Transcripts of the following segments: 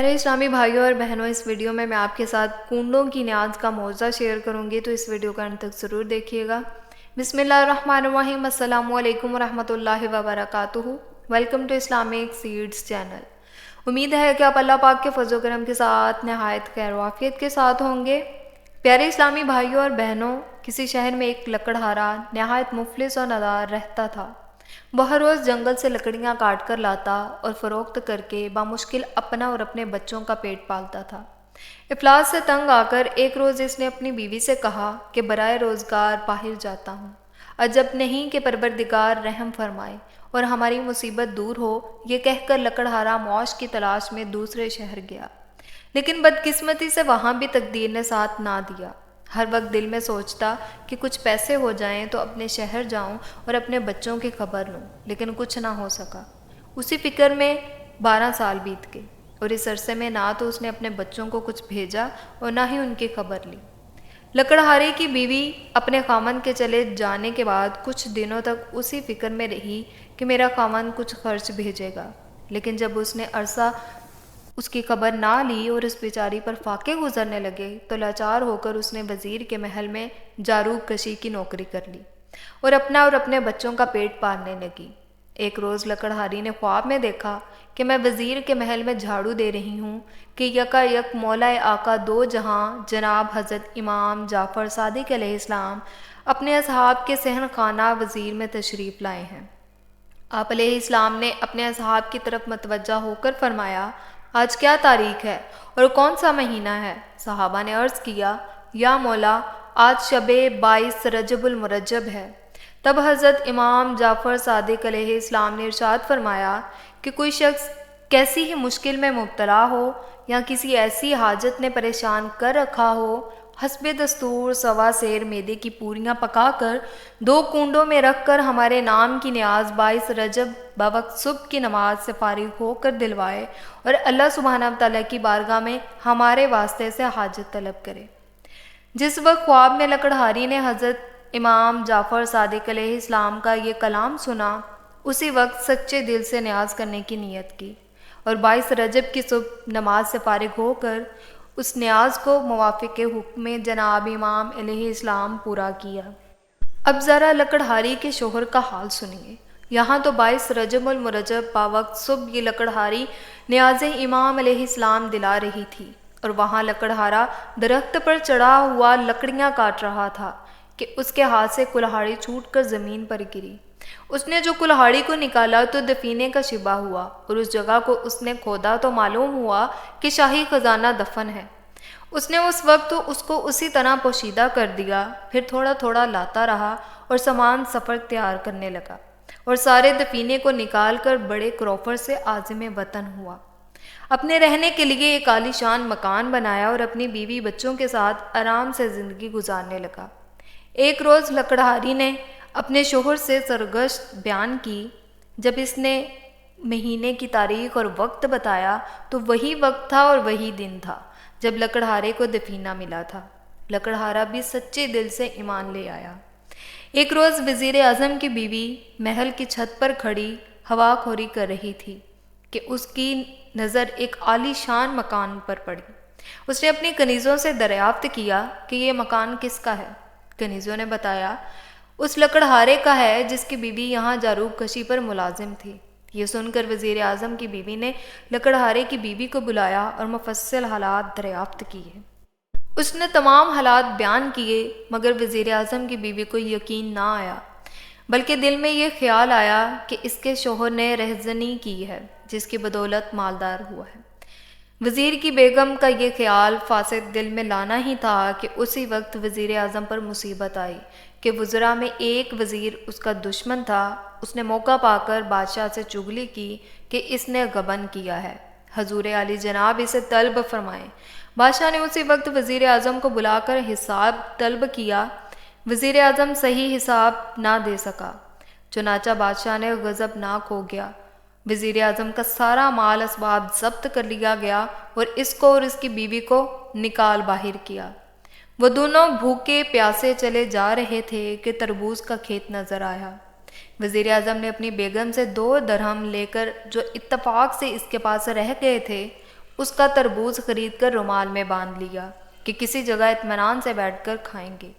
میرے اسلامی بھائیوں اور بہنوں، اس ویڈیو میں آپ کے ساتھ کنڈوں کی نیاز کا موضوع شیئر کروں گی، تو اس ویڈیو کا انت تک ضرور دیکھیے گا۔ بسم اللہ الرحمن الرحیم۔ السلام علیکم ورحمۃ اللہ وبرکاتہ۔ Welcome to Islamic seeds channel. امید ہے کہ آپ اللہ پاک کے فضل و کرم کے ساتھ نہایت خیر و عافیت کے ساتھ ہوں گے۔ پیارے اسلامی بھائیوں اور بہنوں، کسی شہر میں ایک لکڑہارا نہایت مفلس اور نادار رہتا تھا۔ وہ ہر روز جنگل سے لکڑیاں کاٹ کر لاتا اور فروخت کر کے بامشکل اپنا اور اپنے بچوں کا پیٹ پالتا تھا۔ افلاس سے تنگ آ کر ایک روز اس نے اپنی بیوی سے کہا کہ برائے روزگار باہر جاتا ہوں، عجب نہیں کہ پروردگار رحم فرمائے اور ہماری مصیبت دور ہو۔ یہ کہہ کر لکڑہارا معاش کی تلاش میں دوسرے شہر گیا، لیکن بدقسمتی سے وہاں بھی تقدیر نے ساتھ نہ دیا۔ ہر وقت دل میں سوچتا کہ کچھ پیسے ہو جائیں تو اپنے شہر جاؤں اور اپنے بچوں کی خبر لوں، لیکن کچھ نہ ہو سکا۔ اسی فکر میں 12 سال بیت گئے، اور اس عرصے میں نہ تو اس نے اپنے بچوں کو کچھ بھیجا اور نہ ہی ان کی خبر لی۔ لکڑہارے کی بیوی اپنے خاوند کے چلے جانے کے بعد کچھ دنوں تک اسی فکر میں رہی کہ میرا خاوند کچھ خرچ بھیجے گا، لیکن جب اس نے عرصہ اس کی خبر نہ لی اور اس بیچاری پر فاقے گزرنے لگے تو لاچار ہو کر اس نے وزیر کے محل میں جاروب کشی کی نوکری کر لی اور اپنا اور اپنے بچوں کا پیٹ پالنے لگی۔ ایک روز لکڑہاری نے خواب میں دیکھا کہ میں وزیر کے محل میں جھاڑو دے رہی ہوں کہ یکا یک مولا آقا دو جہاں جناب حضرت امام جعفر صادق علیہ السلام اپنے اصحاب کے صحن خانہ وزیر میں تشریف لائے ہیں۔ آپ علیہ السلام نے اپنے اصحاب کی طرف متوجہ ہو کر فرمایا، آج کیا تاریخ ہے اور کون سا مہینہ ہے؟ صحابہ نے عرض کیا، یا مولا، آج شب 22 رجب المرجب ہے۔ تب حضرت امام جعفر صادق علیہ السلام نے ارشاد فرمایا کہ کوئی شخص کیسی ہی مشکل میں مبتلا ہو یا کسی ایسی حاجت نے پریشان کر رکھا ہو، حسب دستور سوا سیر میدے کی پوریاں پکا کر 2 کنڈوں میں رکھ کر ہمارے نام کی نیاز 22 رجب بوقت صبح کی نماز سے فارغ ہو کر دلوائے اور اللہ سبحانہ وتعالیٰ کی بارگاہ میں ہمارے واسطے سے حاجت طلب کرے۔ جس وقت خواب میں لکڑہاری نے حضرت امام جعفر صادق علیہ السلام کا یہ کلام سنا، اسی وقت سچے دل سے نیاز کرنے کی نیت کی اور 22 رجب کی صبح نماز سے فارغ ہو کر اس نیاز کو موافق حکم جناب امام علیہ السلام پورا کیا۔ اب ذرا لکڑہاری کے شوہر کا حال سنیے۔ یہاں تو 22 رجب المرجب باوقت صبح یہ لکڑہاری نیاز امام علیہ السلام دلا رہی تھی، اور وہاں لکڑہارا درخت پر چڑھا ہوا لکڑیاں کاٹ رہا تھا کہ اس کے ہاتھ سے کلہاڑی چھوٹ کر زمین پر گری۔ اس نے جو کلہاڑی کو نکالا تو دفینے کا شبہ ہوا، اور اس جگہ کو اس نے کھودا تو معلوم ہوا کہ شاہی خزانہ دفن ہے۔ اس نے اس وقت اس کو اسی طرح پوشیدہ کر دیا، پھر تھوڑا تھوڑا لاتا رہا اور سامان سفر تیار کرنے لگا، اور سارے دفینے کو نکال کر بڑے کروفر سے عازم وطن ہوا۔ اپنے رہنے کے لیے ایک عالی شان مکان بنایا اور اپنی بیوی بچوں کے ساتھ آرام سے زندگی گزارنے لگا۔ ایک روز لکڑہاری نے اپنے شوہر سے سرگشت بیان کی۔ جب اس نے مہینے کی تاریخ اور وقت بتایا تو وہی وقت تھا اور وہی دن تھا جب لکڑہارے کو دفینہ ملا تھا۔ لکڑہارا بھی سچے دل سے ایمان لے آیا۔ ایک روز وزیر اعظم کی بیوی محل کی چھت پر کھڑی ہوا خوری کر رہی تھی کہ اس کی نظر ایک عالی شان مکان پر پڑی۔ اس نے اپنی کنیزوں سے دریافت کیا کہ یہ مکان کس کا ہے؟ کنیزوں نے بتایا، اس لکڑہارے کا ہے جس کی بیوی یہاں جاروب کشی پر ملازم تھی۔ یہ سن کر وزیر اعظم کی بیوی نے لکڑہارے کی بیوی کو بلایا اور مفصل حالات دریافت کیے۔ اس نے تمام حالات بیان کیے، مگر وزیر اعظم کی بیوی کو یقین نہ آیا، بلکہ دل میں یہ خیال آیا کہ اس کے شوہر نے رہزنی کی ہے جس کی بدولت مالدار ہوا ہے۔ وزیر کی بیگم کا یہ خیال فاسد دل میں لانا ہی تھا کہ اسی وقت وزیر اعظم پر مصیبت آئی کہ وزراء میں ایک وزیر اس کا دشمن تھا۔ اس نے موقع پا کر بادشاہ سے چغلی کی کہ اس نے غبن کیا ہے، حضور عالی جناب اسے طلب فرمائیں۔ بادشاہ نے اسی وقت وزیر اعظم کو بلا کر حساب طلب کیا۔ وزیر اعظم صحیح حساب نہ دے سکا، چنانچہ بادشاہ نے غضبناک ہو گیا۔ وزیر اعظم کا سارا مال اسباب ضبط کر لیا گیا اور اس کو اور اس کی بیوی کو نکال باہر کیا۔ وہ دونوں بھوکے پیاسے چلے جا رہے تھے کہ تربوز کا کھیت نظر آیا۔ وزیر اعظم نے اپنی بیگم سے 2 درہم لے کر جو اتفاق سے اس کے پاس رہ گئے تھے اس کا تربوز خرید کر رومال میں باندھ لیا کہ کسی جگہ اطمینان سے بیٹھ کر کھائیں گے۔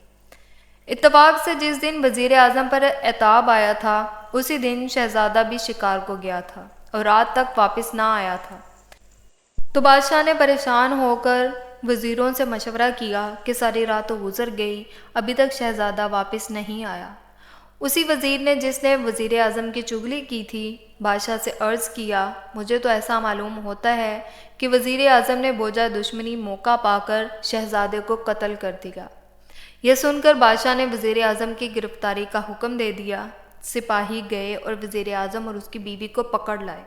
اتفاق سے جس دن وزیر اعظم پر عتاب آیا تھا اسی دن شہزادہ بھی شکار کو گیا تھا اور رات تک واپس نہ آیا تھا۔ تو بادشاہ نے پریشان ہو کر وزیروں سے مشورہ کیا کہ ساری رات تو گزر گئی، ابھی تک شہزادہ واپس نہیں آیا۔ اسی وزیر نے جس نے وزیر اعظم کی چغلی کی تھی بادشاہ سے عرض کیا، مجھے تو ایسا معلوم ہوتا ہے کہ وزیر اعظم نے بوجھا دشمنی موقع پا کر شہزادے کو قتل کر دیا۔ یہ سن کر بادشاہ نے وزیر اعظم کی گرفتاری کا حکم دے دیا۔ سپاہی گئے اور وزیر اعظم اور اس کی بیوی کو پکڑ لائے۔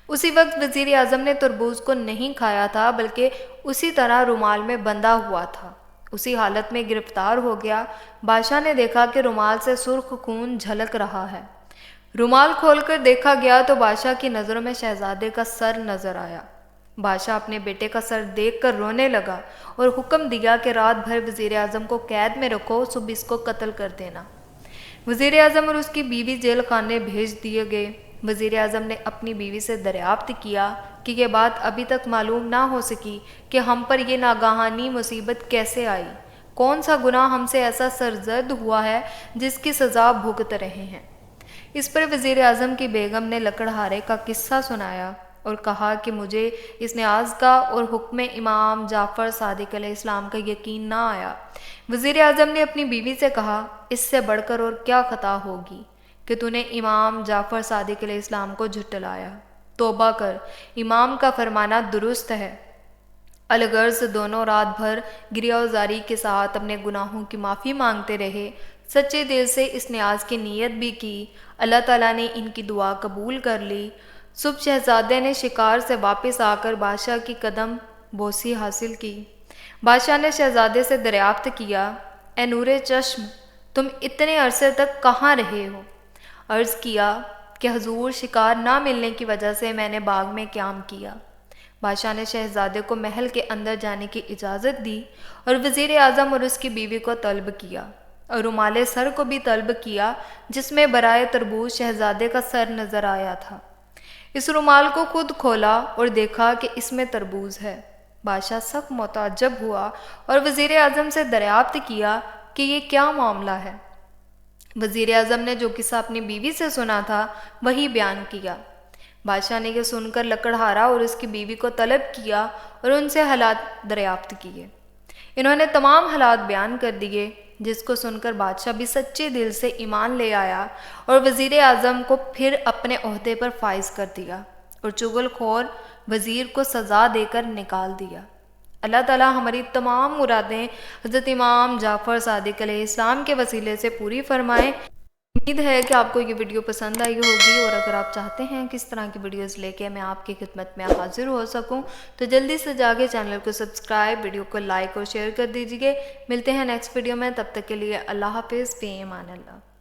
اسی وقت وزیر اعظم نے تربوز کو نہیں کھایا تھا بلکہ اسی طرح رومال میں بندھا ہوا تھا، اسی حالت میں گرفتار ہو گیا۔ بادشاہ نے دیکھا کہ رومال سے سرخ خون جھلک رہا ہے۔ رومال کھول کر دیکھا گیا تو بادشاہ کی نظروں میں شہزادے کا سر نظر آیا۔ بادشاہ اپنے بیٹے کا سر دیکھ کر رونے لگا اور حکم دیا کہ رات بھر وزیر اعظم کو قید میں رکھو، صبح اس کو قتل کر دینا۔ وزیر اعظم اور اس کی بیوی جیل خانے بھیج دیے گئے۔ وزیر اعظم نے اپنی بیوی سے دریافت کیا کہ یہ بات ابھی تک معلوم نہ ہو سکی کہ ہم پر یہ ناگہانی مصیبت کیسے آئی، کون سا گناہ ہم سے ایسا سرزد ہوا ہے جس کی سزا بھگت رہے ہیں۔ اس پر وزیر اعظم کی بیگم نے لکڑہارے کا قصہ سنایا اور کہا کہ مجھے اس نیاز کا اور حکم امام جعفر صادق علیہ السلام کا یقین نہ آیا۔ وزیر اعظم نے اپنی بیوی سے کہا، اس سے بڑھ کر اور کیا خطا ہوگی کہ تو نے امام جعفر صادق علیہ السلام کو جھٹلایا۔ توبہ کر، امام کا فرمانا درست ہے۔ الغرض دونوں رات بھر گریہ وزاری کے ساتھ اپنے گناہوں کی معافی مانگتے رہے، سچے دل سے اس نیاز کی نیت بھی کی۔ اللہ تعالیٰ نے ان کی دعا قبول کر لی۔ صبح شہزادے نے شکار سے واپس آ کر بادشاہ کی قدم بوسی حاصل کی۔ بادشاہ نے شہزادے سے دریافت کیا، اے نور چشم، تم اتنے عرصے تک کہاں رہے ہو؟ عرض کیا کہ حضور، شکار نہ ملنے کی وجہ سے میں نے باغ میں قیام کیا۔ بادشاہ نے شہزادے کو محل کے اندر جانے کی اجازت دی اور وزیر اعظم اور اس کی بیوی کو طلب کیا اور رومال سر کو بھی طلب کیا جس میں برائے تربوز شہزادے کا سر نظر آیا تھا۔ اس رومال کو خود کھولا اور دیکھا کہ اس میں تربوز ہے۔ بادشاہ سخت متعجب ہوا اور وزیر اعظم سے دریافت کیا کہ یہ کیا معاملہ ہے۔ وزیر اعظم نے جو قصہ اپنی بیوی سے سنا تھا وہی بیان کیا۔ بادشاہ نے یہ سن کر لکڑہارا اور اس کی بیوی کو طلب کیا اور ان سے حالات دریافت کیے۔ انہوں نے تمام حالات بیان کر دیے، جس کو سن کر بادشاہ بھی سچے دل سے ایمان لے آیا اور وزیر اعظم کو پھر اپنے عہدے پر فائز کر دیا اور چغل خور وزیر کو سزا دے کر نکال دیا۔ اللہ تعالیٰ ہماری تمام مرادیں حضرت امام جعفر صادق علیہ السلام کے وسیلے سے پوری فرمائے۔ امید ہے کہ آپ کو یہ ویڈیو پسند آئی ہوگی، اور اگر آپ چاہتے ہیں کہ اس طرح کی ویڈیوز لے کے میں آپ کی خدمت میں حاضر ہو سکوں تو جلدی سے جا کے چینل کو سبسکرائب، ویڈیو کو لائک اور شیئر کر دیجیے۔ ملتے ہیں نیکسٹ ویڈیو میں، تب تک کے لیے اللہ حافظ، فی امان اللہ۔